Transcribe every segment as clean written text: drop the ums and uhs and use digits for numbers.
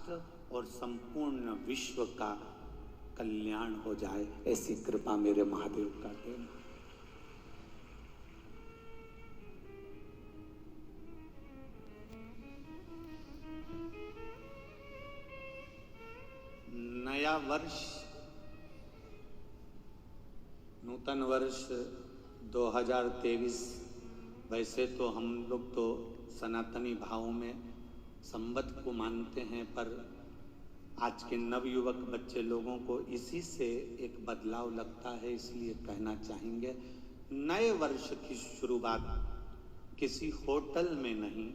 राष्ट्र और संपूर्ण विश्व का कल्याण हो जाए, ऐसी कृपा मेरे महादेव का देना। नया वर्ष, नूतन वर्ष 2023, वैसे तो हम लोग तो सनातनी भाव में संवत को मानते हैं, पर आज के नवयुवक बच्चे लोगों को इसी से एक बदलाव लगता है, इसलिए कहना चाहेंगे नए वर्ष की शुरुआत किसी होटल में नहीं,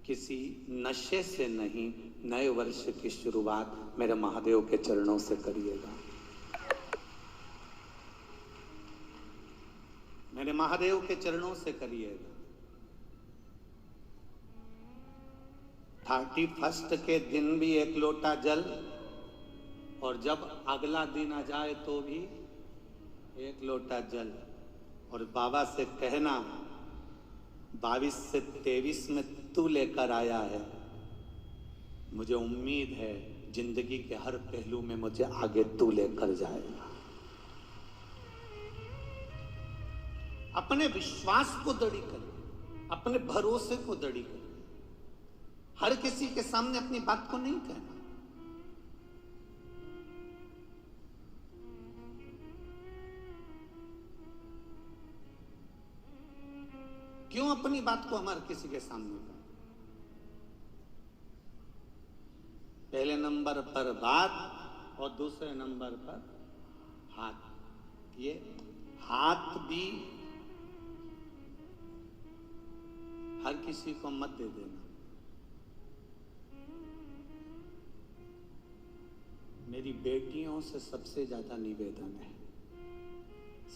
किसी नशे से नहीं, नए वर्ष की शुरुआत मेरे महादेव के चरणों से करिएगा। मेरे महादेव के चरणों से करिएगा। 31 के दिन भी एक लोटा जल, और जब अगला दिन आ जाए तो भी एक लोटा जल। और बाबा से कहना 22 से 23 में तू लेकर आया है, मुझे उम्मीद है जिंदगी के हर पहलू में मुझे आगे तू लेकर जाएगा। अपने विश्वास को दृढ़ करिए, अपने भरोसे को दृढ़ करिए। हर किसी के सामने अपनी बात को नहीं कहना। क्यों अपनी बात को हम हर किसी के सामने कहें? पहले नंबर पर बात और दूसरे नंबर पर हाथ। ये हाथ भी हर किसी को मत दे देना। मेरी बेटियों से सबसे ज्यादा निवेदन है,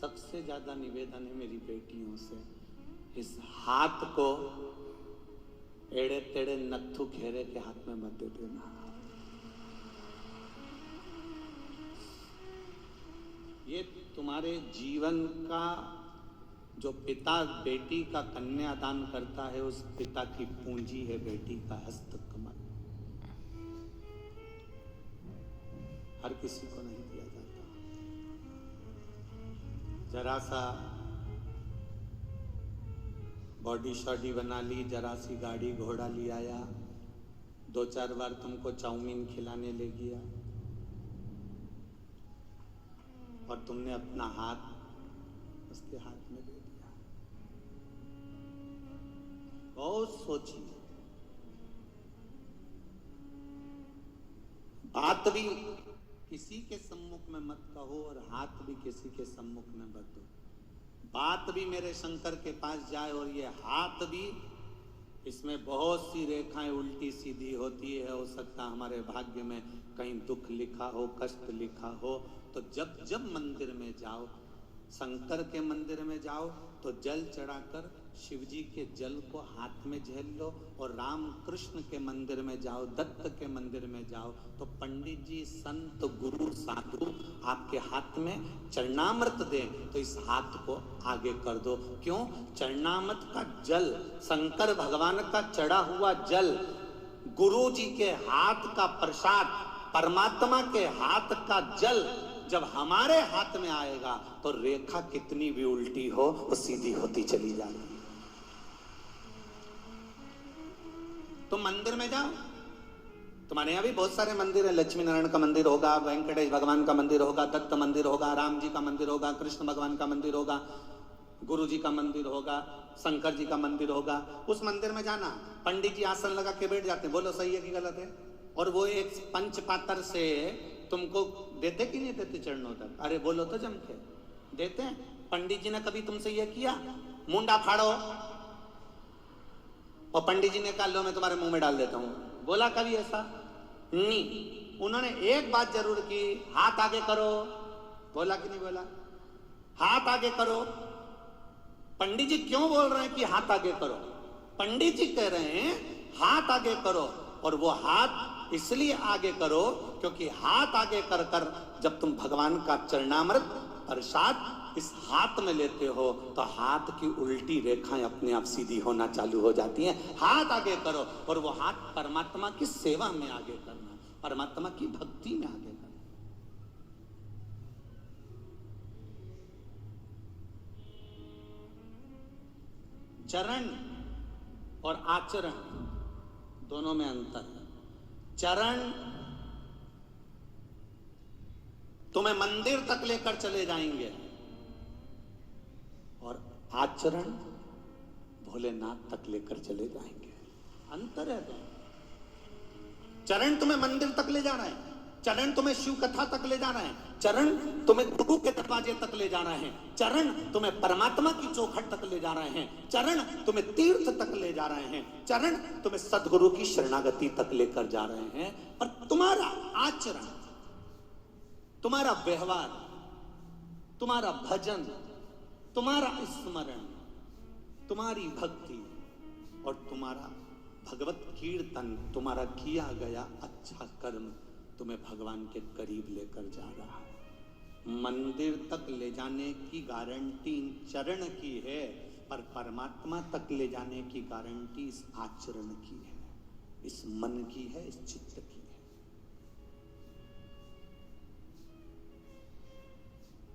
सबसे ज्यादा निवेदन है मेरी बेटियों से, इस हाथ को एड़े तेड़े नत्थु घेरे के हाथ में मत दे देना। ये तुम्हारे जीवन का जो पिता बेटी का कन्यादान करता है, उस पिता की पूंजी है बेटी का हस्तकमल। हर किसी को नहीं दिया जाता। जरा सा बॉडी शॉडी बना ली, जरा सी गाड़ी घोड़ा ले आया, 2-4 बार तुमको चाउमीन खिलाने ले गया, और तुमने अपना हाथ उसके हाथ में दे दिया। बहुत सोचिए। बात भी किसी के सम्मुख में मत कहो और हाथ भी किसी के सम्मुख में मत दो। बात भी मेरे शंकर के पास जाए और ये हाथ भी, इसमें बहुत सी रेखाएं उल्टी सीधी होती है। हो सकता हमारे भाग्य में कहीं दुख लिखा हो, कष्ट लिखा हो। तो जब जब मंदिर में जाओ, शंकर के मंदिर में जाओ, तो जल चढ़ाकर शिव जी के जल को हाथ में झेल लो। और राम कृष्ण के मंदिर में जाओ, दत्त के मंदिर में जाओ, तो पंडित जी, संत, गुरु, साधु आपके हाथ में चरणामृत दें, तो इस हाथ को आगे कर दो। क्यों? चरणामृत का जल, शंकर भगवान का चढ़ा हुआ जल, गुरु जी के हाथ का प्रसाद, परमात्मा के हाथ का जल जब हमारे हाथ में आएगा, तो रेखा कितनी भी उल्टी हो वो सीधी होती चली जाएगी। तो मंदिर में जाओ। तुम्हारे यहाँ भी बहुत सारे मंदिर है। लक्ष्मी नारायण का मंदिर होगा, वेंकटेश भगवान का मंदिर होगा, दत्त मंदिर होगा, राम जी का मंदिर होगा, कृष्ण भगवान का मंदिर होगा, गुरु जी का मंदिर होगा, शंकर जी का मंदिर होगा। उस मंदिर में जाना, पंडित जी आसन लगा के बैठ जाते हैं, बोलो सही है कि गलत है? और वो एक पंचपात्र से तुमको देते कि नहीं देते चरणों तक? अरे बोलो तो जम के देते हैं। पंडित जी ने कभी तुमसे ये किया, मुंडा फाड़ो, और पंडित जी ने कहा लो मैं तुम्हारे मुंह में डाल देता हूं? बोला कभी ऐसा? नहीं। उन्होंने एक बात जरूर की, हाथ आगे करो। बोला कि नहीं बोला? हाथ आगे करो। पंडित जी क्यों बोल रहे हैं कि हाथ आगे करो? पंडित जी कह रहे हैं हाथ आगे करो, और वो हाथ इसलिए आगे करो क्योंकि हाथ आगे कर कर जब तुम भगवान का चरणामृत, प्रसाद इस हाथ में लेते हो तो हाथ की उल्टी रेखाएं अपने आप सीधी होना चालू हो जाती हैं। हाथ आगे करो और वो हाथ परमात्मा की सेवा में आगे करना, परमात्मा की भक्ति में आगे करना। चरण और आचरण दोनों में अंतर है। चरण तुम्हें मंदिर तक लेकर चले जाएंगे और आचरण भोलेनाथ तक लेकर चले जाएंगे। अंतर है दोनों। चरण तुम्हें मंदिर तक ले जा रहा है, चरण तुम्हें शिव कथा तक ले जा रहा है, चरण तुम्हें गुरु के दरवाजे तक ले जा रहे हैं, चरण तुम्हें परमात्मा की चौखट तक ले जा रहे हैं, चरण तुम्हें तीर्थ तक ले जा रहे हैं, चरण तुम्हें सदगुरु की शरणागति तक लेकर जा रहे हैं। पर तुम्हारा आचरण, तुम्हारा व्यवहार, तुम्हारा भजन, तुम्हारा स्मरण, तुम्हारी भक्ति और तुम्हारा भगवत कीर्तन, तुम्हारा किया गया अच्छा कर्म तुम्हें भगवान के करीब लेकर जा रहा है। मंदिर तक ले जाने की गारंटी चरण की है, पर परमात्मा तक ले जाने की गारंटी इस आचरण की है, इस मन की है, इस चित्त की है।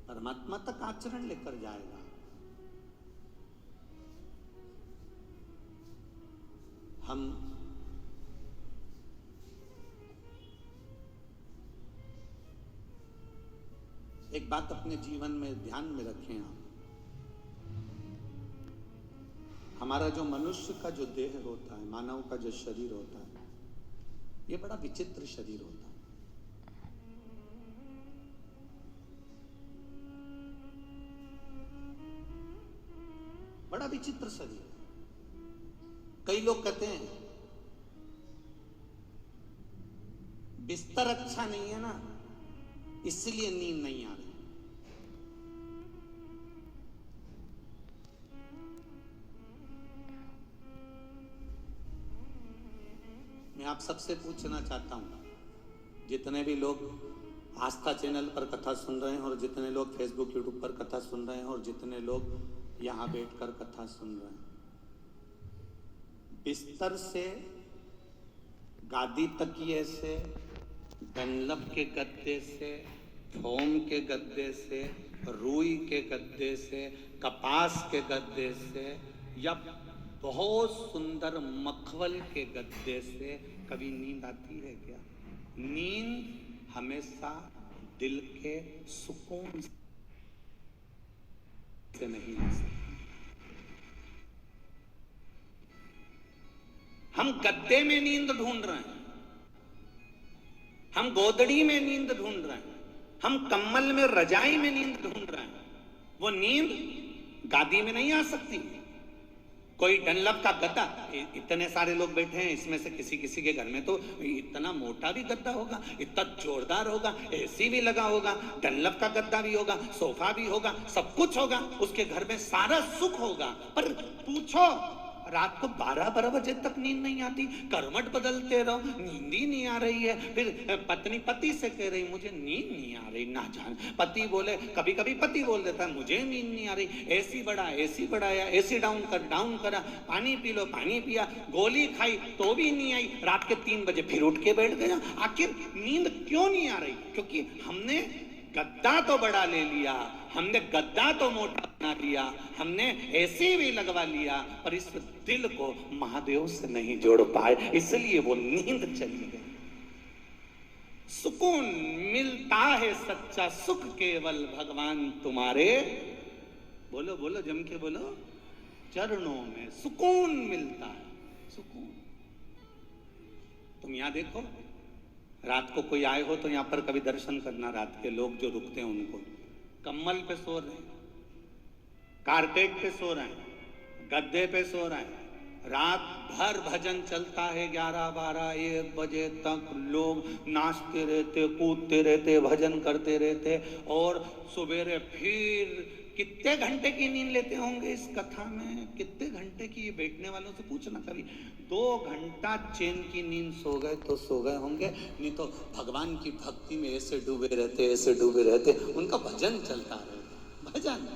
परमात्मा तक आचरण लेकर जाएगा। हम एक बात अपने जीवन में ध्यान में रखें आप, हमारा जो मनुष्य का जो देह होता है, मानव का जो शरीर होता है, ये बड़ा विचित्र शरीर होता है। बड़ा विचित्र शरीर। कई लोग कहते हैं बिस्तर अच्छा नहीं है ना, इसलिए नींद नहीं आ रही। मैं आप सबसे पूछना चाहता हूं, जितने भी लोग आस्था चैनल पर कथा सुन रहे हैं और जितने लोग फेसबुक यूट्यूब पर कथा सुन रहे हैं और जितने लोग यहां बैठकर कथा सुन रहे हैं, बिस्तर से, गादी तकिए से, डनलप के गद्दे से, फोम के गद्दे से, रुई के गद्दे से, कपास के गद्दे से या बहुत सुंदर मखमल के गद्दे से कभी नींद आती है क्या? नींद हमेशा दिल के सुकून से नहीं आ सकती। हम गद्दे में नींद ढूंढ रहे हैं, हम गोदड़ी में नींद ढूंढ रहे हैं, हम कम्बल में, रजाई में नींद ढूंढ रहे हैं। वो नींद गादी में नहीं आ सकती। कोई डनलप का गद्दा, इतने सारे लोग बैठे हैं, इसमें से किसी किसी के घर में तो इतना मोटा भी गद्दा होगा, इतना जोरदार होगा, एसी भी लगा होगा, डनलप का गद्दा भी होगा, सोफा भी होगा, सब कुछ होगा, उसके घर में सारा सुख होगा। पर पूछो, रात को 12-12 बजे तक नींद नहीं आती, करवट बदलते रहो, नींद ही नहीं आ रही है। फिर पत्नी पति से कह रही मुझे नींद नहीं आ रही, ना जान। पति बोले, कभी कभी पति बोल देता है मुझे नींद नहीं आ रही, एसी बढ़ाया, एसी डाउन करा, पानी पी लो, पानी पिया, गोली खाई तो भी नहीं आई, रात के 3 बजे फिर उठ के बैठ गया। आखिर नींद क्यों नहीं आ रही? क्योंकि हमने गद्दा तो बड़ा ले लिया, हमने गद्दा तो मोटा बना लिया, हमने एसी भी लगवा लिया, पर इस दिल को महादेव से नहीं जोड़ पाए, इसलिए वो नींद चली गई। सुकून मिलता है सच्चा सुख केवल भगवान तुम्हारे, बोलो बोलो जम के बोलो, चरणों में सुकून मिलता है। सुकून। तुम यहां देखो, रात को कोई आए हो तो यहां पर कभी दर्शन करना, रात के लोग जो रुकते हैं उनको, कम्बल पे सो रहे हैं, कारपेट पे सो रहे हैं, गद्दे पे सो रहे हैं, रात भर भजन चलता है, 11-12-1 बजे तक लोग नाचते रहते, कूदते रहते, भजन करते रहते, और सवेरे फिर कितने घंटे की नींद लेते होंगे इस कथा में? कितने घंटे की? ये बैठने वालों से पूछना कभी। 2 घंटा चैन की नींद सो गए तो सो गए होंगे, नहीं तो भगवान की भक्ति में ऐसे डूबे रहते, उनका भजन चलता रहता। भजन।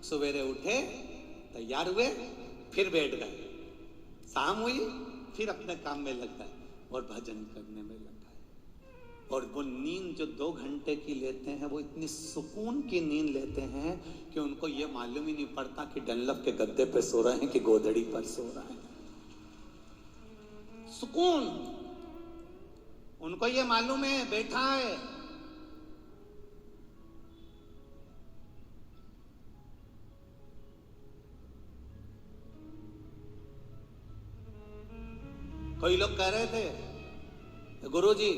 सवेरे उठे, तैयार हुए, फिर बैठ गए, शाम हुई, फिर अपने काम में लग गए और भजन करने में लग गए। और वो नींद जो 2 घंटे की लेते हैं, वो इतनी सुकून की नींद लेते हैं कि उनको ये मालूम ही नहीं पड़ता कि डनलप के गद्दे पे सो रहे हैं कि गोदड़ी पर सो रहे हैं। सुकून, उनको ये मालूम है बैठा है। कोई लोग कह रहे थे, गुरुजी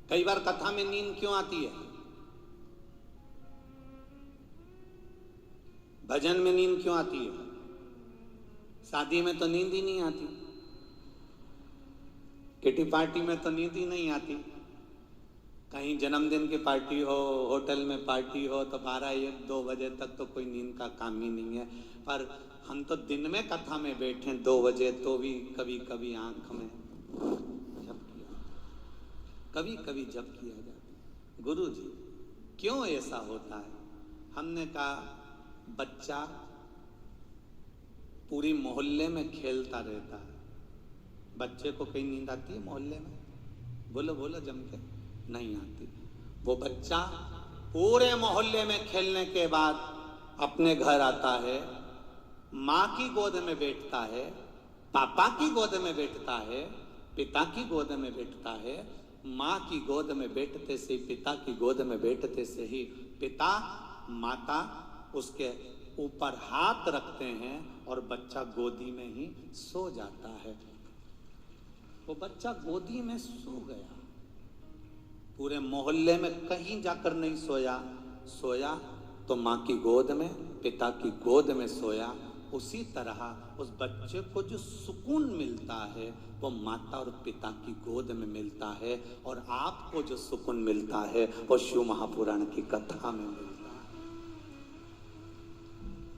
कई बार कथा में नींद क्यों आती है, भजन में नींद क्यों आती है, शादी में तो नींद ही नहीं आती, किटी पार्टी में तो नींद ही नहीं आती, कहीं जन्मदिन की पार्टी हो, होटल में पार्टी हो तो 12-1-2 बजे तक तो कोई नींद का काम ही नहीं है। पर हम तो दिन में कथा में बैठे 2 बजे तो भी कभी कभी आंख में जप किया, कभी कभी जप किया जाता। गुरु जी क्यों ऐसा होता है? हमने कहा बच्चा पूरी मोहल्ले में खेलता रहता है, बच्चे को कहीं नींद आती है मोहल्ले में? बोलो बोलो जम के, नहीं आती। वो बच्चा पूरे मोहल्ले में खेलने के बाद अपने घर आता है, माँ की गोद में बैठता है, पापा की गोद में बैठता है, पिता की गोद में बैठता है। माँ की गोद में बैठते से, पिता की गोद में बैठते से ही पिता माता उसके ऊपर हाथ रखते हैं और बच्चा गोदी में ही सो जाता है। वो बच्चा गोदी में सो गया, पूरे मोहल्ले में कहीं जाकर नहीं सोया। सोया तो माँ की गोद में, पिता की गोद में सोया। उसी तरह उस बच्चे को जो सुकून मिलता है वो माता और पिता की गोद में मिलता है, और आपको जो सुकून मिलता है वो शिव महापुराण की कथा में मिलता है।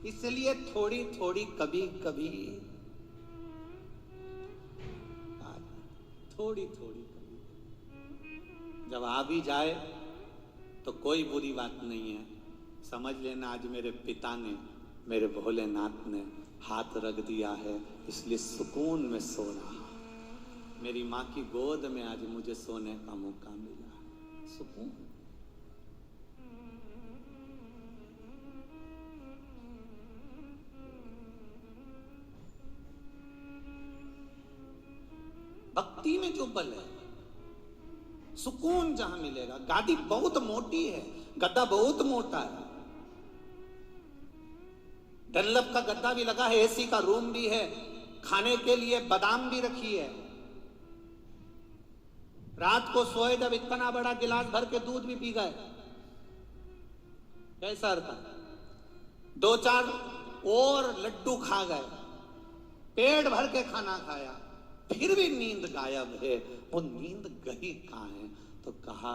इसलिए थोड़ी थोड़ी कभी कभी, थोड़ी थोड़ी कभी जब आ भी जाए तो कोई बुरी बात नहीं है। समझ लेना आज मेरे पिता ने, मेरे भोलेनाथ ने हाथ रख दिया है, इसलिए सुकून में सो रहा। मेरी माँ की गोद में आज मुझे सोने का मौका मिला, सुकून। भक्ति में जो बल है, सुकून जहां मिलेगा। गाड़ी बहुत मोटी है, गद्दा बहुत मोटा है, डनलप का गद्दा भी लगा है, एसी का रूम भी है, खाने के लिए बादाम भी रखी है। रात को सोए जब इतना बड़ा गिलास भर के दूध भी पी गए, कैसा अर्थ? 2-4 और लड्डू खा गए, पेट भर के खाना खाया, फिर भी नींद गायब है। वो नींद गई कहाँ है? तो कहा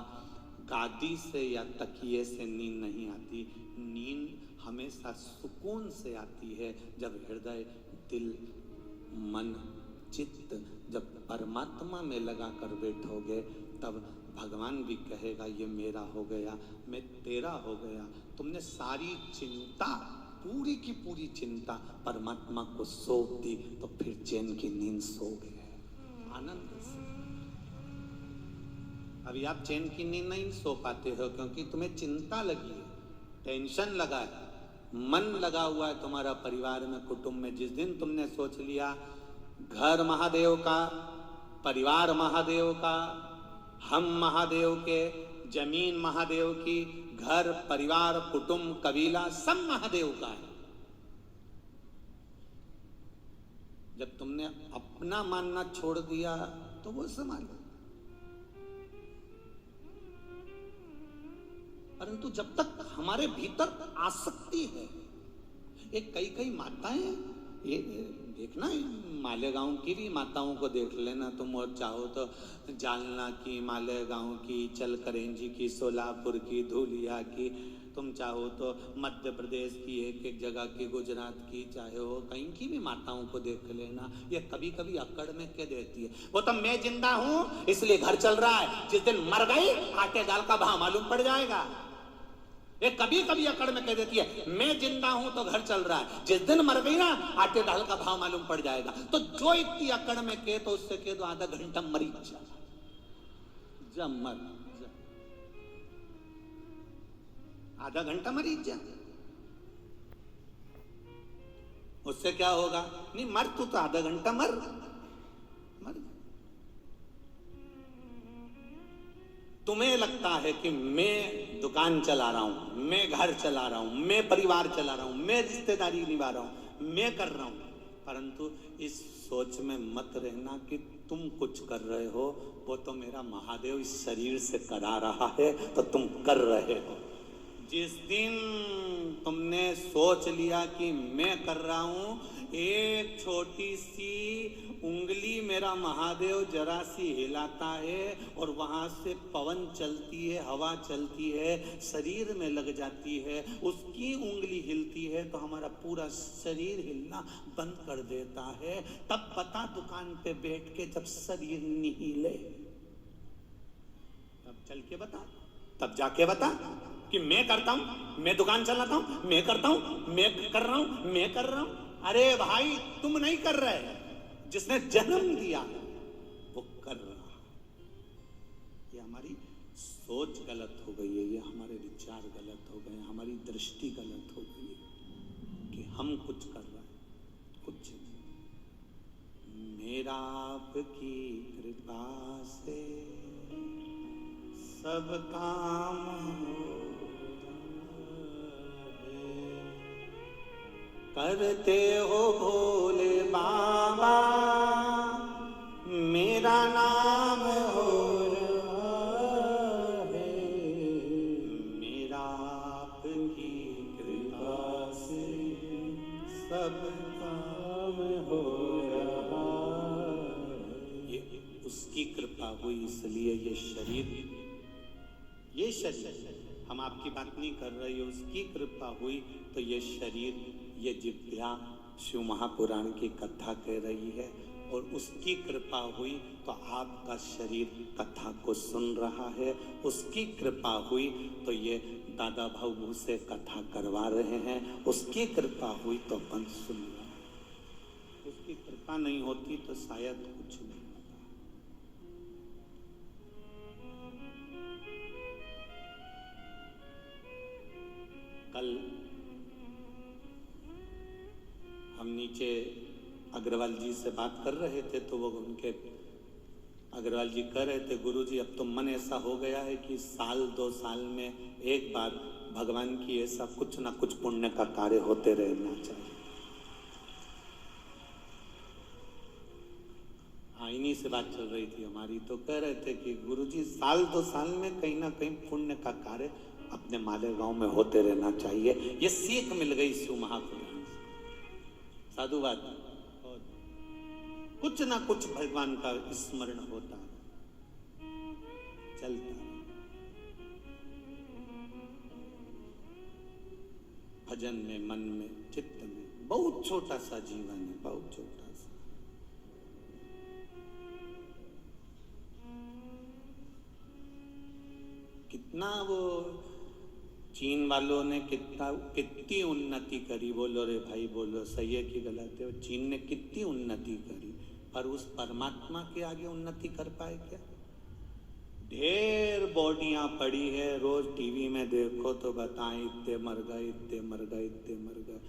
गादी से या तकिए से नींद नहीं आती, नींद हमेशा सुकून से आती है। जब हृदय, दिल, मन, चित्त जब परमात्मा में लगा कर बैठोगे, तब भगवान भी कहेगा ये मेरा हो गया, मैं तेरा हो गया। तुमने सारी चिंता, पूरी की पूरी चिंता परमात्मा को सौंप दी, तो फिर चैन की नींद सो गए आनंद से। अभी आप चैन की नींद नहीं सो पाते हो क्योंकि तुम्हें चिंता लगी है, टेंशन लगा है, मन लगा हुआ है तुम्हारा परिवार में, कुटुंब में। जिस दिन तुमने सोच लिया घर महादेव का, परिवार महादेव का, हम महादेव के, जमीन महादेव की, घर परिवार कुटुंब कबीला सब महादेव का है, जब तुमने अपना मानना छोड़ दिया तो वो संभालो। परंतु जब तक हमारे भीतर आसक्ति है, एक कई माताएं, ये देखना मालेगांव की भी माताओं को देख लेना तुम, और चाहो तो जालना की, मालेगांव की, चलकरेंजी की, सोलापुर की, धूलिया की, तुम चाहो तो मध्य प्रदेश की एक एक जगह की, गुजरात की, चाहे हो कहीं की भी माताओं को देख लेना, ये कभी कभी अकड़ में कह देती है वो तो मैं जिंदा हूं इसलिए घर चल रहा है, जिस दिन मर गई आटे दाल का भाव मालूम पड़ जाएगा। ये कभी कभी अकड़ में कह देती है मैं जिंदा हूं तो घर चल रहा है, जिस दिन मर गई ना आटे दाल का भाव मालूम पड़ जाएगा। तो जो इतनी अकड़ में कहे तो उससे कह दो आधा घंटा मरी जा मर, आधा घंटा मरीज जा, उससे क्या होगा? नहीं मर तू तो आधा घंटा मर। तुम्हें लगता है कि मैं दुकान चला रहा हूं, मैं घर चला रहा हूं, मैं परिवार चला रहा हूं, मैं रिश्तेदारी निभा रहा हूं, मैं कर रहा हूं, परंतु इस सोच में मत रहना कि तुम कुछ कर रहे हो, वो तो मेरा महादेव इस शरीर से करा रहा है तो तुम कर रहे हो। जिस दिन तुमने सोच लिया कि मैं कर रहा हूं, एक छोटी सी उंगली मेरा महादेव जरा सी हिलाता है और वहां से पवन चलती है, हवा चलती है, शरीर में लग जाती है, उसकी उंगली हिलती है तो हमारा पूरा शरीर हिलना बंद कर देता है। तब पता दुकान पे बैठ के जब शरीर नहीं हिले, तब चल के बता, तब जाके बता कि मैं करता हूं, मैं दुकान चलाता हूं, मैं करता हूं, मैं कर रहा हूं, मैं कर रहा हूं। अरे भाई तुम नहीं कर रहे, जिसने जन्म दिया वो कर रहा। ये हमारी सोच गलत हो गई है, ये हमारे विचार गलत हो गए, हमारी दृष्टि गलत हो गई है कि हम कुछ कर रहे हैं, कुछ नहीं। मेरा आपकी कृपा से सब काम करते हो भोले बाबा, मेरा नाम हो रहा है, मेरा आपकी कृपा से सब काम हो रहा है। ये उसकी कृपा हुई इसलिए ये शरीर हम आपकी बात नहीं कर रहे, उसकी कृपा हुई तो ये शरीर, ये जिह्वा शिव महापुराण की कथा कह रही है, और उसकी कृपा हुई तो आपका शरीर कथा को सुन रहा है, उसकी कृपा हुई तो ये दादा भाऊ से कथा करवा रहे हैं, उसकी कृपा हुई तो अपन सुन रहे हैं। उसकी कृपा नहीं होती तो शायद कुछ नहीं होता। कल हम नीचे अग्रवाल जी से बात कर रहे थे तो वो उनके अग्रवाल जी कह रहे थे, गुरुजी अब तो मन ऐसा हो गया है कि साल 2 साल में एक बार भगवान की ऐसा कुछ ना कुछ पुण्य का कार्य होते रहना चाहिए। इन्हीं से बात चल रही थी हमारी, तो कह रहे थे कि गुरुजी साल 2 साल में कहीं ना कहीं पुण्य का कार्य अपने मालेगांव में होते रहना चाहिए। ये सीख मिल गई शिव महापुराण से, साधुवाद, और कुछ ना कुछ भगवान का स्मरण होता चलता। भजन में, मन में, चित्त में, बहुत छोटा सा जीवन है, बहुत छोटा सा। कितना वो चीन वालों ने कितनी उन्नति करी, बोलो रे भाई बोलो, सही है कि गलत है? चीन ने कितनी उन्नति करी, पर उस परमात्मा के आगे उन्नति कर पाए क्या? ढेर बॉडियां पड़ी है, रोज टीवी में देखो तो बताएं इतने मर गए, इतने मर गए, इतने मर गए।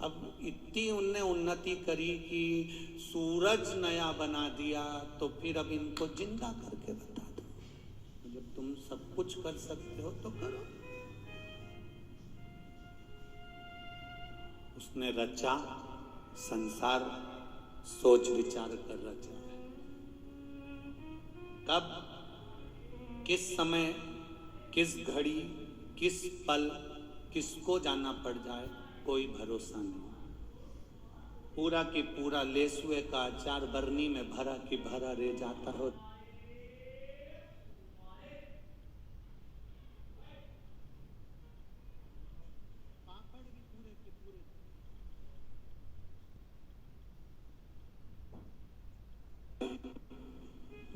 अब इतनी उनने उन्नति करी कि सूरज नया बना दिया, तो फिर अब इनको जिंदा करके बता दो। जब तुम सब कुछ कर सकते हो तो करो। उसने रचा संसार सोच विचार कर रचा है। कब, किस समय, किस घड़ी, किस पल किसको जाना पड़ जाए कोई भरोसा नहीं। पूरा की पूरा लेसुए का अचार बरनी में भरा की भरा रह जाता हो।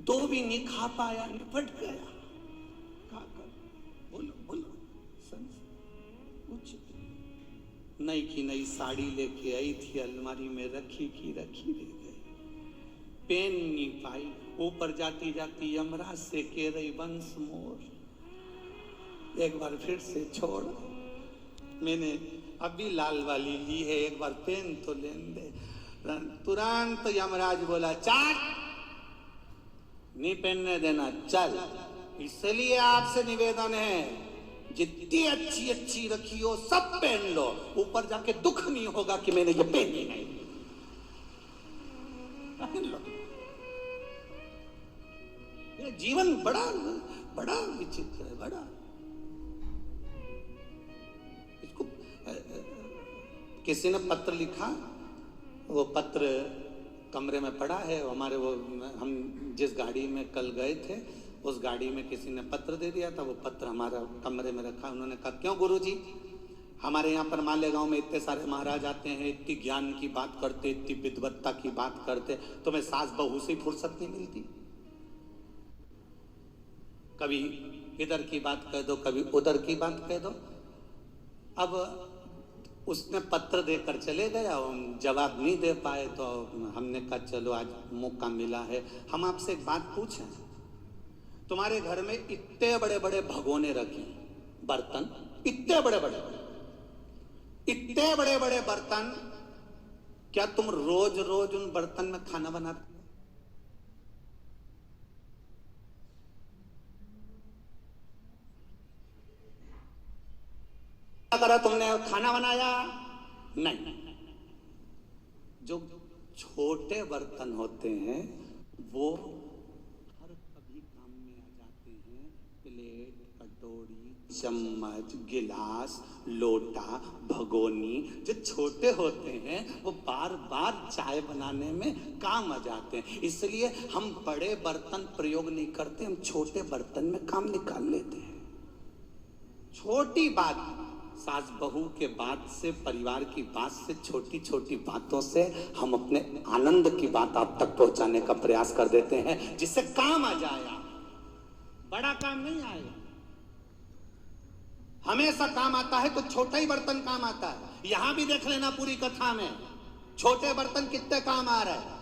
दो भी नहीं खा पाया, निपट गया। क्या कर, बोलो बोलो। कुछ नई की नई साड़ी लेके आई थी, अलमारी में रखी की रखी रह गई, पहन नहीं पाई। ऊपर जाती जाती यमराज से कह रही वंश मोर, एक बार फिर से छोड़, मैंने अभी लाल वाली ली है, एक बार पहन तो लेने दे। तुरंत यमराज बोला चल, नहीं पहनने देना, चल। इसलिए आपसे निवेदन है, जितनी अच्छी अच्छी रखी हो सब पहन लो, ऊपर जाके दुख नहीं होगा कि मैंने ये पहनी नहीं। पहन लो। ये जीवन बड़ा बड़ा विचित्र है, बड़ा। इसको किसी ने पत्र लिखा, वो पत्र कमरे में पड़ा है हमारे, वो हम जिस गाड़ी में कल गए थे उस गाड़ी में किसी ने पत्र दे दिया था, वो पत्र हमारा कमरे में रखा। उन्होंने कहा क्यों गुरुजी, हमारे यहाँ पर मालेगांव में इतने सारे महाराज आते हैं, इतनी ज्ञान की बात करते, इतनी विद्वत्ता की बात करते, तुम्हें सास बहू से फुर्सत नहीं मिलती? कभी इधर की बात कह दो, कभी उधर की बात कह दो। अब उसने पत्र देकर चले गया, हम जवाब नहीं दे पाए, तो हमने कहा चलो आज मौका मिला है, हम आपसे एक बात पूछें। तुम्हारे घर में इतने बड़े बड़े भगोने रखे, बर्तन इतने बड़े बड़े बर्तन, क्या तुम रोज रोज उन बर्तन में खाना बनाते? करा तुमने, खाना बनाया? नहीं। जो छोटे बर्तन होते हैं वो हर कभी काम में आ जाते हैं। प्लेट, कटोरी, चम्मच, गिलास, लोटा, भगोनी, जो छोटे होते हैं वो बार बार चाय बनाने में काम आ जाते हैं। इसलिए हम बड़े बर्तन प्रयोग नहीं करते, हम छोटे बर्तन में काम निकाल लेते हैं। छोटी बात, सास बहू के बात से, परिवार की बात से, छोटी छोटी बातों से हम अपने आनंद की बात आप तक पहुंचाने का प्रयास कर देते हैं, जिससे काम आ जाएगा, बड़ा काम नहीं आएगा। हमेशा काम आता है तो छोटा ही बर्तन काम आता है। यहां भी देख लेना पूरी कथा में छोटे बर्तन कितने काम आ रहे हैं,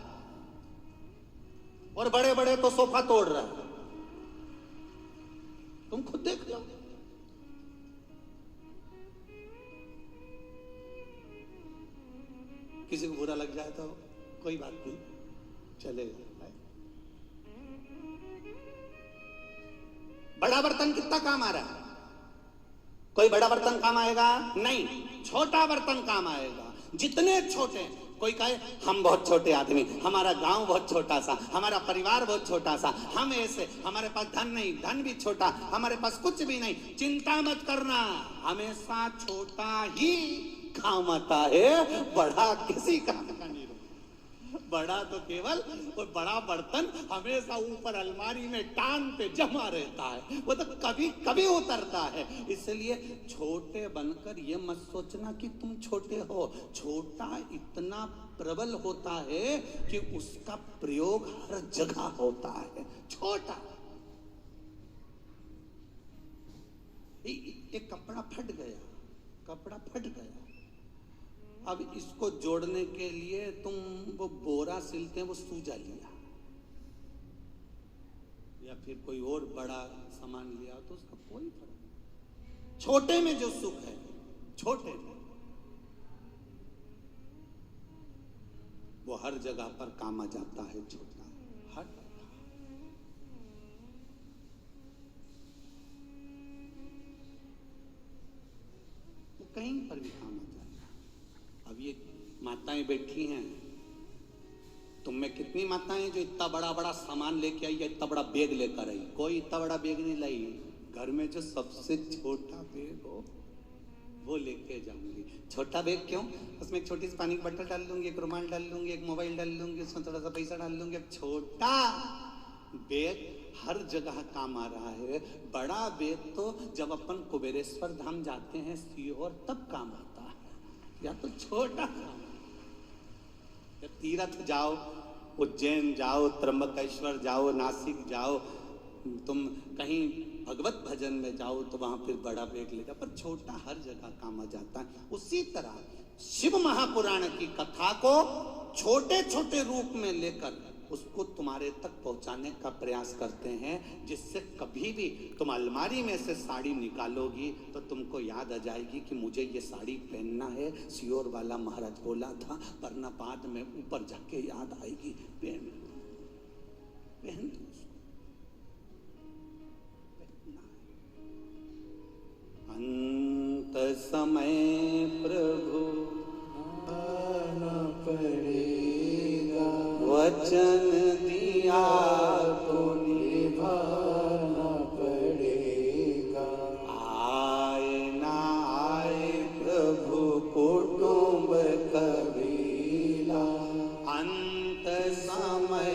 और बड़े बड़े तो सोफा तोड़ रहे हैं। तुम खुद देख लो। किसी को बुरा लग जाए तो कोई बात नहीं, चलेगा। बड़ा बर्तन कितना काम आ रहा है? कोई बड़ा बर्तन काम आएगा? नहीं, छोटा बर्तन काम आएगा। जितने छोटे, कोई कहे हम बहुत छोटे आदमी, हमारा गांव बहुत छोटा सा, हमारा परिवार बहुत छोटा सा, हम ऐसे, हमारे पास धन नहीं, धन भी छोटा, हमारे पास कुछ भी नहीं। चिंता मत करना, हमेशा छोटा ही काम आता है, बड़ा किसी काम का नहीं। बड़ा तो केवल वो बड़ा बर्तन हमेशा ऊपर अलमारी में टांग पे जमा रहता है, वो तो कभी कभी उतरता है। इसलिए छोटे बनकर ये मत सोचना कि तुम छोटे हो। छोटा इतना प्रबल होता है कि उसका प्रयोग हर जगह होता है। छोटा, एक कपड़ा फट गया, अब इसको जोड़ने के लिए तुम वो बोरा सिलते हैं, वो सूजा लिया, या फिर कोई और बड़ा सामान लिया, तो उसका कोई फर्क नहीं। छोटे में जो सुख है, छोटे में, वो हर जगह पर काम आ जाता है। छोटा हर वो कहीं पर भी काम आ जाता है। अब ये माताएं बैठी हैं, तुम में कितनी माताएं जो इतना बड़ा बड़ा सामान लेके आई या इतना बड़ा बैग लेकर आई? कोई इतना बड़ा बैग नहीं लाई। घर में जो सबसे छोटा बैग हो वो लेके जाऊंगी। छोटा बैग क्यों? उसमें एक छोटी सी पानी की बोतल डाल लूंगी, एक रुमाल डाल लूंगी, एक मोबाइल डाल लूंगी, उसमें थोड़ा सा पैसा डाल लूंगी। अब छोटा बैग हर जगह काम आ रहा है। बड़ा बैग तो जब अपन कुबेरेश्वर धाम जाते हैं सीहोर, तब काम आता है। या तो छोटा, जब तीर्थ जाओ उज्जैन जाओ, त्र्यंबकेश्वर जाओ, नासिक जाओ, तुम कहीं भगवत भजन में जाओ तो वहां फिर बड़ा बेग लेगा, पर छोटा हर जगह काम आ जाता है। उसी तरह शिव महापुराण की कथा को छोटे छोटे रूप में लेकर उसको तुम्हारे तक पहुंचाने का प्रयास करते हैं, जिससे कभी भी तुम अलमारी में से साड़ी निकालोगी तो तुमको याद आ जाएगी कि मुझे ये साड़ी पहनना है, सियोर वाला महाराज बोला था, वरना बाद में ऊपर जाके याद आएगी। पहन पहन अंत समय प्रभु आना पड़ेगा, वचन दिया तो निभाना पड़ेगा। आए ना आए प्रभु कुटुंब कबीला, अंत समय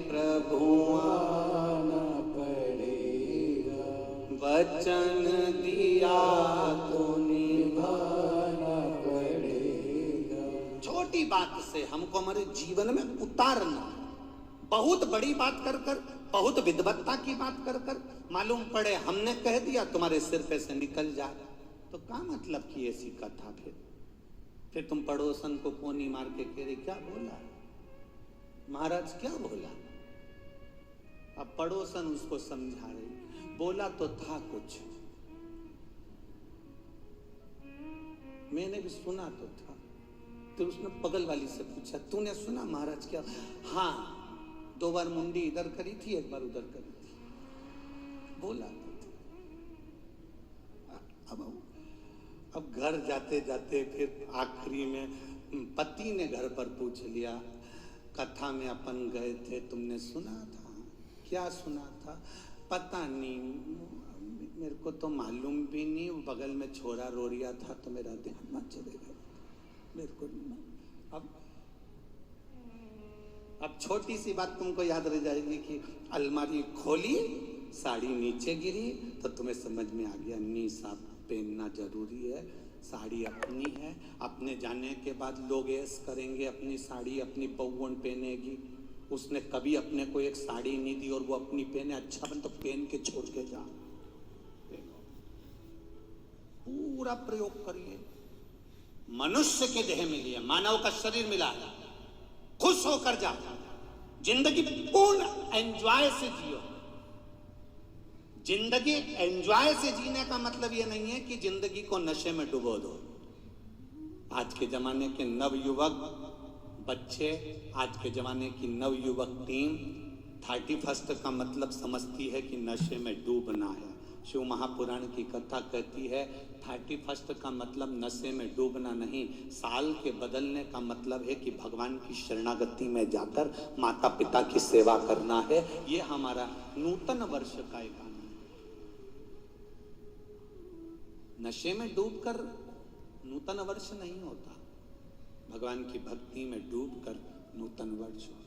प्रभु आना पड़ेगा, वचन दिया तो निभाना पड़ेगा। छोटी बात से हमको हमारे जीवन में उतारना, बहुत बड़ी बात कर कर, बहुत विद्वत्ता की बात कर कर, मालूम पड़े हमने कह दिया तुम्हारे सिर पे से निकल जाए तो क्या मतलब की ऐसी कथा। फिर तुम पड़ोसन को कोनी मार के कह रहे क्या बोला महाराज, क्या बोला। अब पड़ोसन उसको समझा रही, बोला तो था कुछ, मैंने भी सुना तो था। तो उसने पगल वाली से पूछा तूने सुना महाराज क्या। हाँ, 2 बार मुंडी इधर करी थी, 1 बार उधर करी थी, बोला तो था। अब घर जाते जाते फिर आखिरी में पति ने घर पर पूछ लिया, कथा में अपन गए थे, तुमने सुना था, क्या सुना था। पता नहीं, मेरे को तो मालूम भी नहीं, बगल में छोरा रो रिया था तो मेरा ध्यान मत चले गया, मेरे को नहीं। अब छोटी सी बात तुमको याद रह जाएगी कि अलमारी खोली, साड़ी नीचे गिरी तो तुम्हें समझ में आ गया नी साहब पहनना जरूरी है, साड़ी अपनी है। अपने जाने के बाद लोग ऐश करेंगे, अपनी साड़ी अपनी बहुवन पहनेगी। उसने कभी अपने को एक साड़ी नहीं दी और वो अपनी पहने, अच्छा बन तो पहन के छोड़ के जा। पूरा प्रयोग करिए। मनुष्य के देह मिली है, मानव का शरीर मिला है, खुश होकर जा, जिंदगी पूर्ण एंजॉय से जियो। जिंदगी एंजॉय से जीने का मतलब यह नहीं है कि जिंदगी को नशे में डुबो दो। आज के जमाने के नवयुवक बच्चे, आज के जमाने की नवयुवक टीम 31 का मतलब समझती है कि नशे में डूबना है। शिव महापुराण की कथा कहती है 31 का मतलब नशे में डूबना नहीं, साल के बदलने का मतलब है कि भगवान की शरणागति में जाकर माता पिता की सेवा करना है। ये हमारा नूतन वर्ष का एक आनंद। नशे में डूबकर नूतन वर्ष नहीं होता, भगवान की भक्ति में डूबकर नूतन वर्ष होता।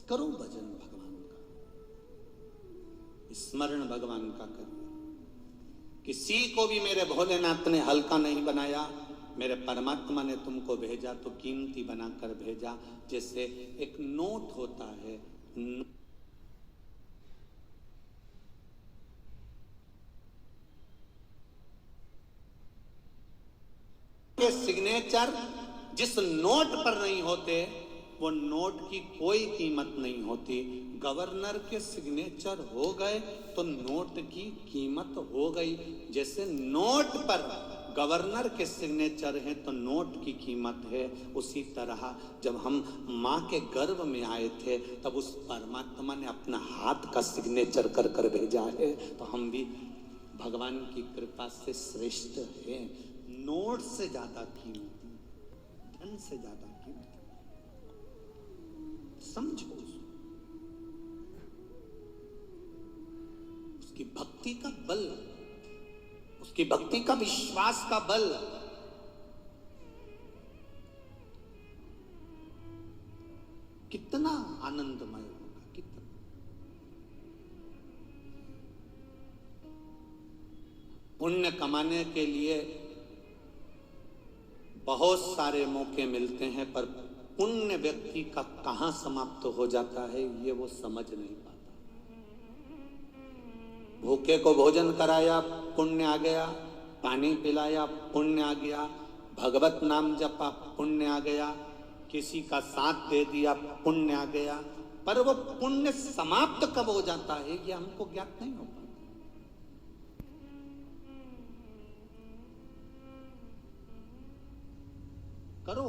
करो भजन भगवान का, स्मरण भगवान का करिए। किसी को भी मेरे भोलेनाथ ने हल्का नहीं बनाया, मेरे परमात्मा ने तुमको भेजा तो कीमती बनाकर भेजा। जैसे एक नोट होता है, के सिग्नेचर जिस नोट पर नहीं होते वो नोट की कोई कीमत नहीं होती। गवर्नर के सिग्नेचर हो गए तो नोट की कीमत हो गई। जैसे नोट पर गवर्नर के सिग्नेचर हैं तो नोट की कीमत है, उसी तरह जब हम माँ के गर्भ में आए थे तब उस परमात्मा ने अपना हाथ का सिग्नेचर कर कर भेजा है, तो हम भी भगवान की कृपा से श्रेष्ठ हैं। नोट से ज्यादा कीमती, धन से ज्यादा कीमती। समझो उसकी भक्ति का बल, उसकी भक्ति का विश्वास का बल। कितना आनंदमय होगा, कितना। पुण्य कमाने के लिए बहुत सारे मौके मिलते हैं, पर पुण्य व्यक्ति का कहां समाप्त हो जाता है ये वो समझ नहीं पाता। भूखे को भोजन कराया, पुण्य आ गया, पानी पिलाया, पुण्य आ गया, भगवत नाम जपा, पुण्य आ गया, किसी का साथ दे दिया, पुण्य आ गया, पर वो पुण्य समाप्त कब हो जाता है ये हमको ज्ञात नहीं हो पाता। करो,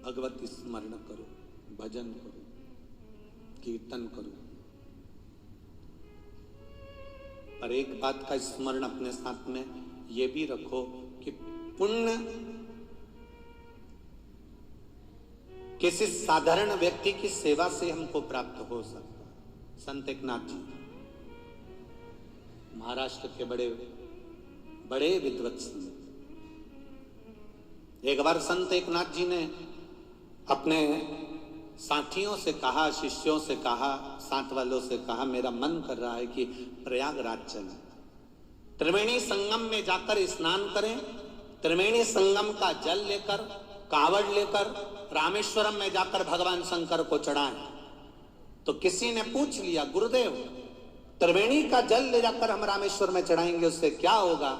भगवत स्मरण करो, भजन करो, कीर्तन करो, पर एक बात का स्मरण अपने साथ में ये भी रखो कि पुण्य किसी साधारण व्यक्ति की सेवा से हमको प्राप्त हो सकता है। संत एकनाथ जी महाराष्ट्र के बड़े बड़े विद्वत संत, एक बार संत एकनाथ जी ने अपने साथियों से कहा, शिष्यों से कहा, साथ वालों से कहा, मेरा मन कर रहा है कि प्रयागराज चलें, त्रिवेणी संगम में जाकर स्नान करें, त्रिवेणी संगम का जल लेकर, कावड़ लेकर रामेश्वरम में जाकर भगवान शंकर को चढ़ाएं। तो किसी ने पूछ लिया, गुरुदेव त्रिवेणी का जल ले जाकर हम रामेश्वर में चढ़ाएंगे, उससे क्या होगा?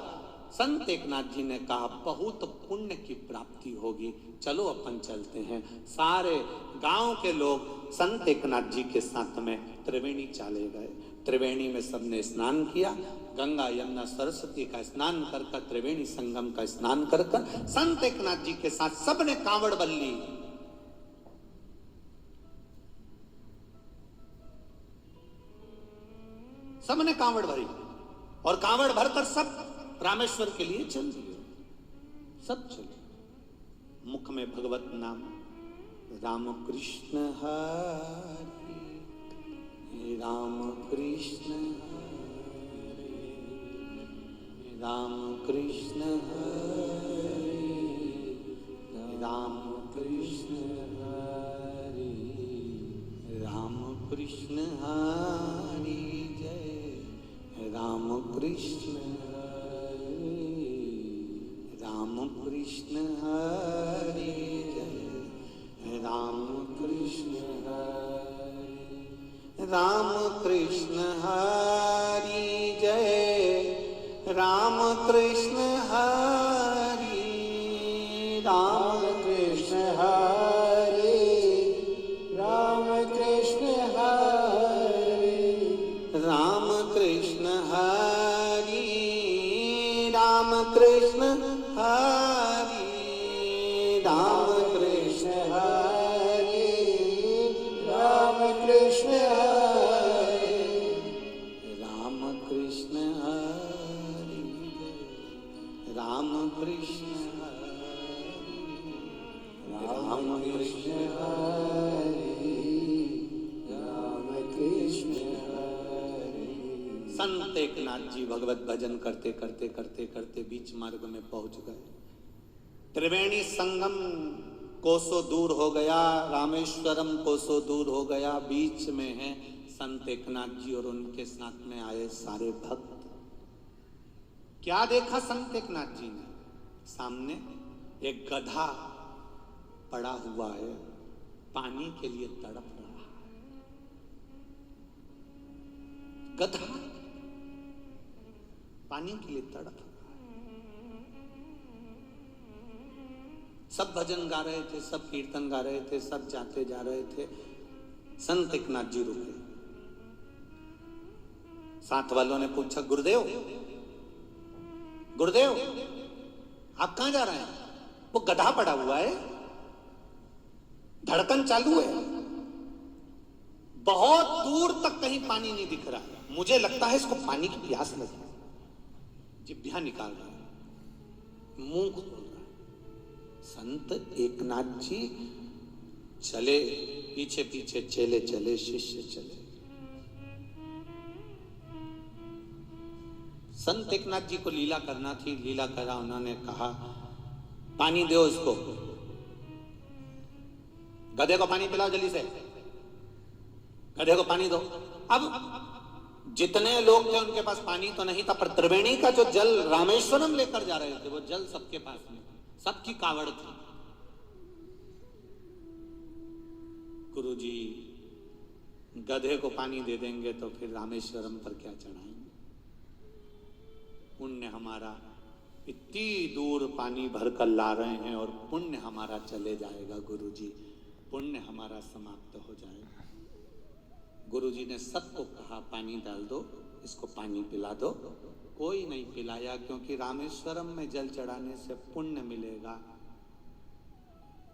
संत एकनाथ जी ने कहा, बहुत पुण्य की प्राप्ति होगी, चलो अपन चलते हैं। सारे गांव के लोग संत एकनाथ जी के साथ में त्रिवेणी चले गए। त्रिवेणी में सबने स्नान किया, गंगा यमुना सरस्वती का स्नान कर कर, त्रिवेणी संगम का स्नान कर कर, संत एकनाथ जी के साथ सबने कांवड़ बल्ली, सबने कांवड़ भरी और कांवड़ भरकर सब रामेश्वर के लिए चल दिए। सब चले, मुख में भगवत नाम, राम कृष्ण हरे राम कृष्ण हरे राम कृष्ण हरे राम कृष्ण हरे राम कृष्ण हरे जय राम कृष्ण राम कृष्ण हरे जय राम कृष्ण हरे राम कृष्ण हरे जय राम कृष्ण हरे राम कृष्ण हरे राम कृष्ण हरे राम कृष्ण हरे राम कृष्ण हरे राम कृष्ण हरे राम कृष्ण हरे राम कृष्ण हरे राम कृष्ण हरे राम कृष्ण हरे राम कृष्ण हरे। संत एकनाथ जी भगवत भजन करते करते करते करते बीच मार्ग में पहुंच गए। त्रिवेणी संगम कोसों दूर हो गया, रामेश्वरम कोसों दूर हो गया, बीच में है संत एकनाथ जी और उनके साथ में आए सारे भक्त। क्या देखा संत एकनाथ जी ने? सामने एक गधा पड़ा हुआ है, पानी के लिए तड़प रहा है। गधा पानी के लिए तड़प रहा है। सब भजन गा रहे थे, सब कीर्तन गा रहे थे, सब जाते जा रहे थे। संत एकनाथ जी रुके। साथ वालों ने पूछा, गुरुदेव गुरुदेव आप कहां जा रहे हैं? वो गधा पड़ा हुआ है, धड़कन चालू है, बहुत दूर तक कहीं पानी नहीं दिख रहा है, मुझे लगता है इसको पानी की प्यास लगी। जिभ्या निकाल रहा है, मुंह खोल रहा है। संत एकनाथ जी चले, पीछे पीछे चेले चले, शिष्य चले। संत एकनाथ जी को लीला करना थी, लीला करा। उन्होंने कहा, पानी दो इसको, गधे को पानी पिलाओ जल्दी से, गधे को पानी दो। अब जितने लोग थे उनके पास पानी तो नहीं था, पर त्रिवेणी का जो जल रामेश्वरम लेकर जा रहे थे वो जल सबके पास में। सबकी कावड़ थी। गुरुजी गधे को पानी दे देंगे तो फिर रामेश्वरम पर क्या चढ़ाएंगे? पुण्य हमारा इतनी दूर पानी भर कर ला रहे हैं और पुण्य हमारा चले जाएगा गुरुजी, पुण्य हमारा समाप्त हो जाएगा। गुरुजी ने सबको कहा पानी डाल दो, इसको पानी पिला दो। कोई नहीं पिलाया, क्योंकि रामेश्वरम में जल चढ़ाने से पुण्य मिलेगा।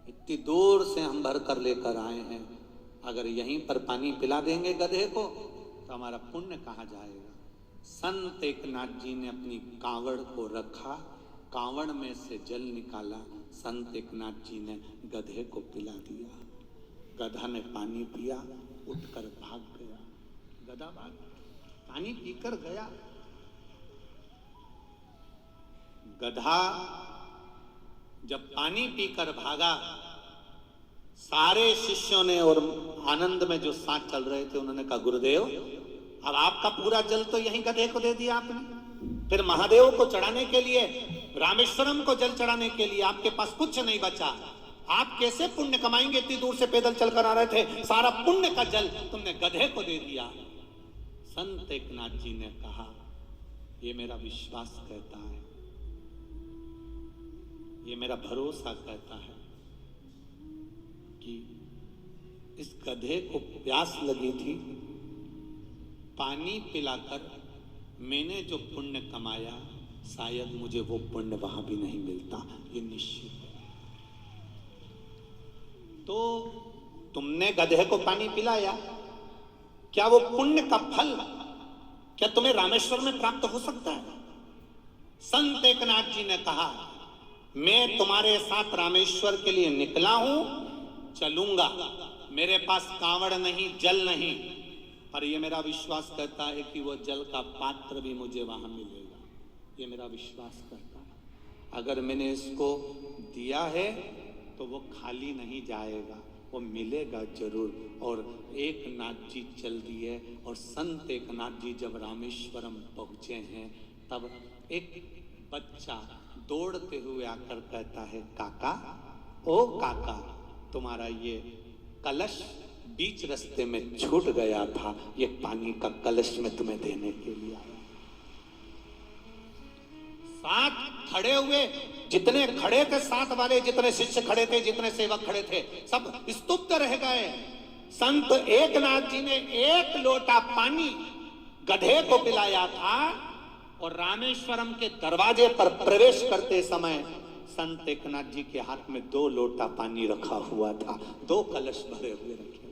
इतनी दूर से हम भर कर लेकर आए हैं, अगर यहीं पर पानी पिला देंगे गधे को तो हमारा पुण्य कहाँ जाएगा? संत एकनाथ जी ने अपनी कांवड़ को रखा, कांवड़ में से जल निकाला, संत एकनाथ जी ने गधे को पिला दिया। गधा ने पानी पिया, उठकर भाग गया। गधा पानी पीकर गया। गधा जब पानी पीकर भागा, सारे शिष्यों ने और आनंद में जो साथ चल रहे थे उन्होंने कहा, गुरुदेव अब आपका पूरा जल तो यहीं गधे को दे दिया आपने, फिर महादेव को चढ़ाने के लिए, रामेश्वरम को जल चढ़ाने के लिए आपके पास कुछ नहीं बचा। आप कैसे पुण्य कमाएंगे? इतनी दूर से पैदल चलकर आ रहे थे, सारा पुण्य का जल तुमने गधे को दे दिया। संत एकनाथ जी ने कहा, ये मेरा विश्वास कहता है, ये मेरा भरोसा कहता है कि इस गधे को प्यास लगी थी, पानी पिलाकर मैंने जो पुण्य कमाया, शायद मुझे वो पुण्य वहां भी नहीं मिलता, ये निश्चित है। तो तुमने गधे को पानी पिलाया, क्या वो पुण्य का फल क्या तुम्हें रामेश्वर में प्राप्त हो सकता है? संत एकनाथ जी ने कहा, मैं तुम्हारे साथ रामेश्वर के लिए निकला हूं, चलूंगा, मेरे पास कांवड़ नहीं, जल नहीं, पर यह मेरा विश्वास करता है कि वो जल का पात्र भी मुझे वहां मिलेगा। ये मेरा विश्वास करता है। अगर मैंने इसको दिया है तो वो खाली नहीं जाएगा, वो मिलेगा जरूर। और एकनाथ जी चल दिए, और संत एकनाथ जी जब रामेश्वरम पहुंचे हैं, तब एक बच्चा दौड़ते हुए आकर कहता है, काका, ओ काका, तुम्हारा ये कलश बीच रास्ते में छूट गया था, ये पानी का कलश में तुम्हें देने के लिए आया। साथ खड़े हुए जितने खड़े थे, साथ वाले जितने शिष्य खड़े थे, जितने सेवक खड़े थे, सब स्तुप्त रह गए। संत एकनाथ जी ने एक लोटा पानी गधे को पिलाया था, और रामेश्वरम के दरवाजे पर प्रवेश करते समय संत एकनाथ जी के हाथ में 2 लोटा पानी रखा हुआ था, 2 कलश भरे हुए रखे हुए।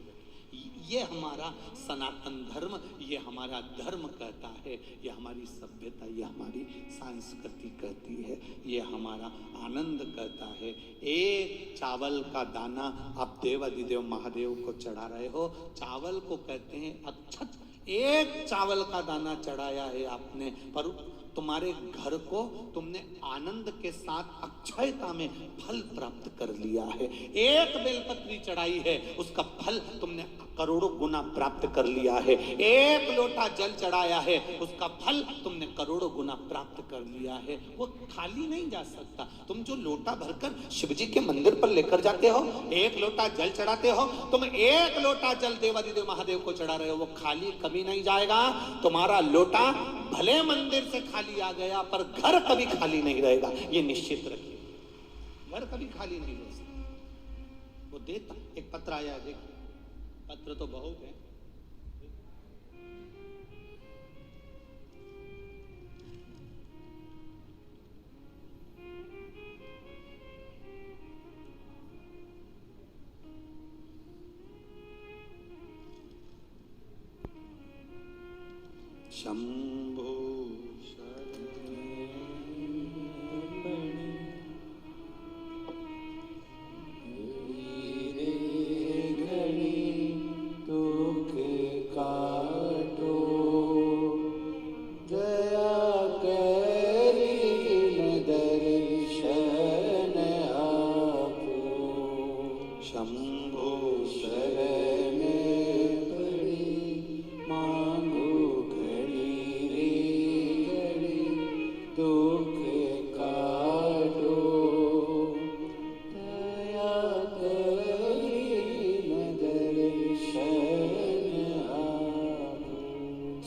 ये हमारा सनातन धर्म, ये हमारा धर्म कहता है, ये हमारी सभ्यता, ये हमारी संस्कृति कहती है, ये हमारा आनंद कहता है। एक चावल का दाना आप देवाधिदेव महादेव को चढ़ा रहे हो, चावल को कहते हैं अक्षत। एक चावल का दाना चढ़ाया है आपने, पर तुम्हारे घर को तुमने आनंद के साथ अक्षयता में फल प्राप्त कर लिया है। एक बेलपत्री चढ़ाई है, उसका फल तुमने करोड़ों गुना प्राप्त कर लिया है। एक लोटा जल चढ़ाया है, उसका फल तुमने करोड़ों गुना प्राप्त कर लिया है। वो खाली नहीं जा सकता। तुम जो लोटा भरकर शिवजी के मंदिर पर लेकर जाते हो, एक लोटा जल चढ़ाते हो, तुम एक लोटा जल देवाधिदेव महादेव को चढ़ा रहे हो, वो खाली कभी नहीं जाएगा। तुम्हारा लोटा भले मंदिर से खाली आ गया, पर घर कभी खाली नहीं रहेगा, ये निश्चित रखिए। घर कभी खाली नहीं रह सकता। वो देता, एक पत्र आया है, देखिए, पत्र तो बहुत है। शंभो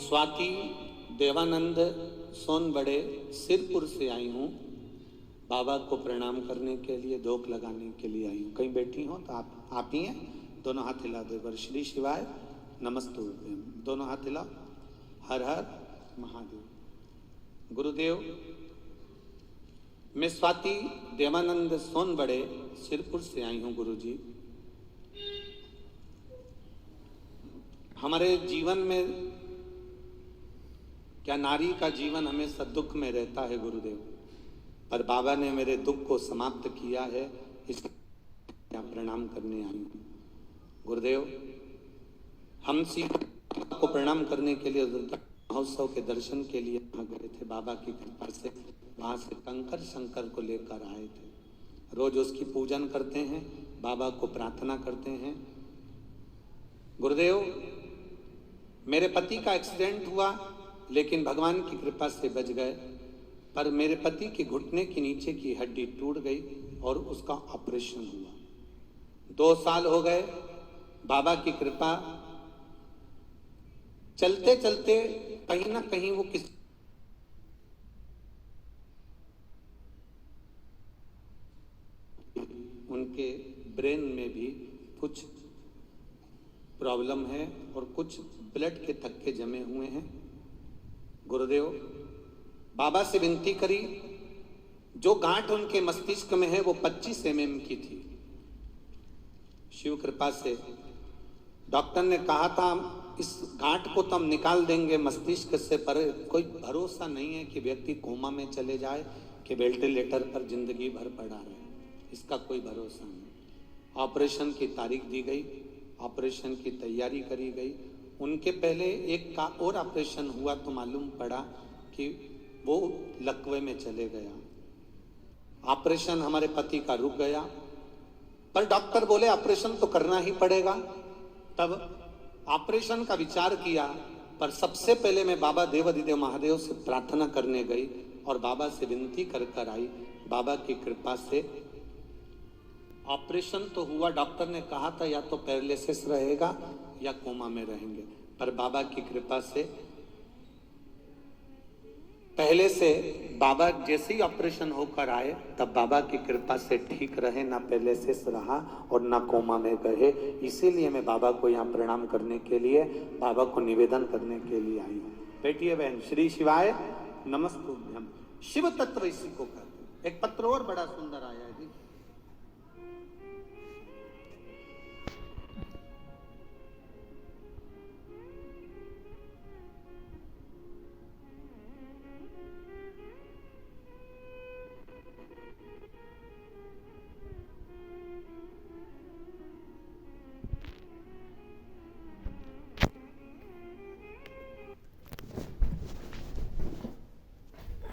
स्वाति देवानंद सोनबड़े सिरपुर से आई हूँ। बाबा को प्रणाम करने के लिए, धोख लगाने के लिए आई हूँ। कहीं बैठी हो तो आप ही हैं? दोनों हाथ हिला दो एक बार। श्री शिवाय नमस्तु। दोनों हाथ हिलाओ। हर हर महादेव। गुरुदेव, मैं स्वाति देवानंद सोनबड़े सिरपुर से आई हूँ। गुरुजी, हमारे जीवन में क्या नारी का जीवन हमेशा दुख में रहता है गुरुदेव, पर बाबा ने मेरे दुख को समाप्त किया है, इसलिए प्रणाम करने आई हूँ। गुरुदेव, हम सीता को प्रणाम करने के लिए महोत्सव के दर्शन के लिए वहाँ गए थे। बाबा की कृपा से वहाँ से कंकर शंकर को लेकर आए थे। रोज उसकी पूजन करते हैं, बाबा को प्रार्थना करते हैं। गुरुदेव, मेरे पति का एक्सीडेंट हुआ, लेकिन भगवान की कृपा से बच गए। पर मेरे पति के घुटने के नीचे की हड्डी टूट गई और उसका ऑपरेशन हुआ। 2 साल हो गए। बाबा की कृपा, चलते चलते कहीं ना कहीं वो किसी उनके ब्रेन में भी कुछ प्रॉब्लम है और कुछ ब्लड के थक्के जमे हुए हैं। गुरुदेव, बाबा से विनती करी, जो गांठ उनके मस्तिष्क में है वो 25 mm की थी। शिव कृपा से डॉक्टर ने कहा था इस गांठ को तो हम निकाल देंगे मस्तिष्क से, पर कोई भरोसा नहीं है कि व्यक्ति कोमा में चले जाए कि वेंटिलेटर पर जिंदगी भर पड़ा रहे, इसका कोई भरोसा नहीं। ऑपरेशन की तारीख दी गई, ऑपरेशन की तैयारी करी गई। उनके पहले एक का और ऑपरेशन हुआ तो मालूम पड़ा कि वो लकवे में चले गया। ऑपरेशन हमारे पति का रुक गया, पर डॉक्टर बोले ऑपरेशन तो करना ही पड़ेगा। तब ऑपरेशन का विचार किया, पर सबसे पहले मैं बाबा देवाधिदेव महादेव से प्रार्थना करने गई और बाबा से विनती कर आई। बाबा की कृपा से ऑपरेशन तो हुआ। डॉक्टर ने कहा था या तो पैरालिसिस रहेगा या कोमा में रहेंगे, पर बाबा की कृपा से पहले से बाबा जैसे ही ऑपरेशन होकर आए तब बाबा की कृपा से ठीक रहे, ना पैरालिसिस रहा और ना कोमा में गए। इसीलिए मैं बाबा को यहाँ प्रणाम करने के लिए, बाबा को निवेदन करने के लिए आई हूँ। बैठिए बहन। श्री शिवाय नमस्तुभ्यम। शिव तत्व इसी को कहते हैं। एक पत्र और बड़ा सुंदर आया है जी।